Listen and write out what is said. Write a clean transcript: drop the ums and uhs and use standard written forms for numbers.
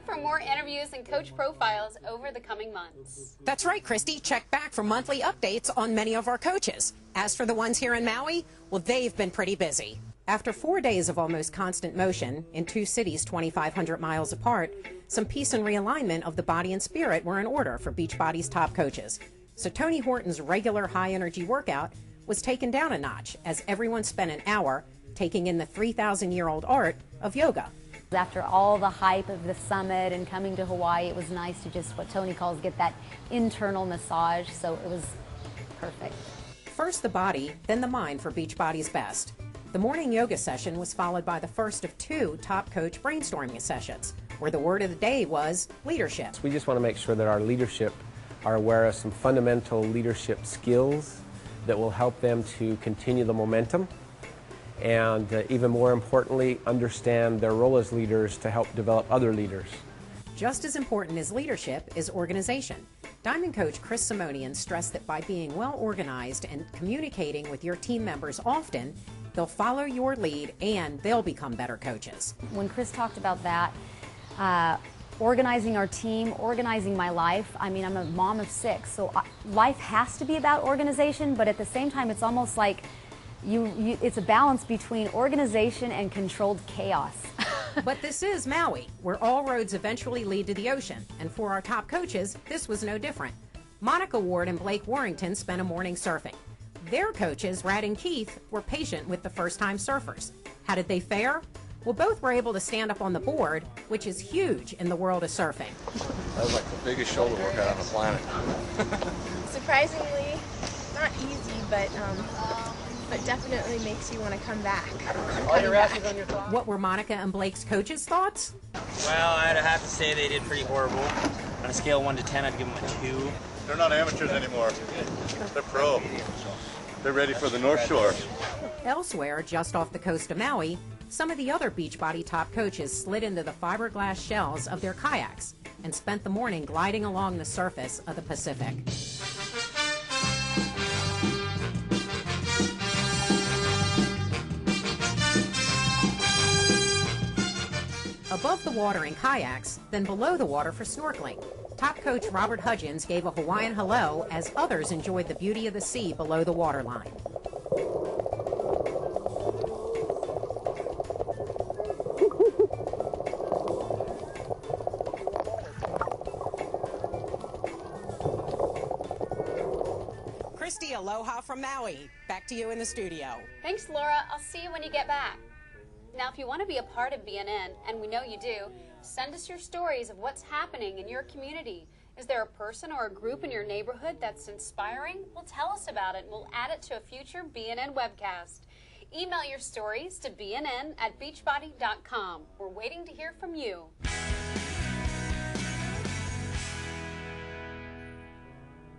look for more interviews and coach profiles over the coming months. That's right, Christy. Check back for monthly updates on many of our coaches. As for the ones here in Maui, well, they've been pretty busy. After 4 days of almost constant motion in two cities 2,500 miles apart, some peace and realignment of the body and spirit were in order for Beachbody's top coaches. So Tony Horton's regular high-energy workout was taken down a notch as everyone spent an hour taking in the 3,000-year-old art of yoga. After all the hype of the summit and coming to Hawaii, it was nice to just, what Tony calls, get that internal massage, so it was perfect. First the body, then the mind for Beachbody's best. The morning yoga session was followed by the first of two top coach brainstorming sessions, where the word of the day was leadership. We just want to make sure that our leadership are aware of some fundamental leadership skills that will help them to continue the momentum and even more importantly, understand their role as leaders to help develop other leaders. Just as important as leadership is organization. Diamond coach Chris Simonian stressed that by being well organized and communicating with your team members often, they'll follow your lead and they'll become better coaches. When Chris talked about that, organizing our team, organizing my life, I mean, I'm a mom of 6, so life has to be about organization, but at the same time, it's almost like it's a balance between organization and controlled chaos. But this is Maui, where all roads eventually lead to the ocean, and for our top coaches, this was no different. Monica Ward and Blake Warrington spent a morning surfing. Their coaches, Rad and Keith, were patient with the first-time surfers. How did they fare? Well, both were able to stand up on the board, which is huge in the world of surfing. That was like the biggest shoulder workout on the planet. Surprisingly, not easy, but definitely makes you want to come back. What were Monica and Blake's coaches' thoughts? Well, I'd have to say they did pretty horrible. On a scale of 1 to 10, I'd give them a 2. They're not amateurs anymore. They're pro. They're ready for the North Shore. Elsewhere, just off the coast of Maui, some of the other Beachbody top coaches slid into the fiberglass shells of their kayaks and spent the morning gliding along the surface of the Pacific. Above the water in kayaks, then below the water for snorkeling. Top coach Robert Hudgens gave a Hawaiian hello as others enjoyed the beauty of the sea below the waterline. Christy, aloha from Maui. Back to you in the studio. Thanks, Laura. I'll see you when you get back. Now, if you want to be a part of BNN, and we know you do, send us your stories of what's happening in your community. Is there a person or a group in your neighborhood that's inspiring? Well, tell us about it, and we'll add it to a future BNN webcast. Email your stories to bnn@beachbody.com. We're waiting to hear from you.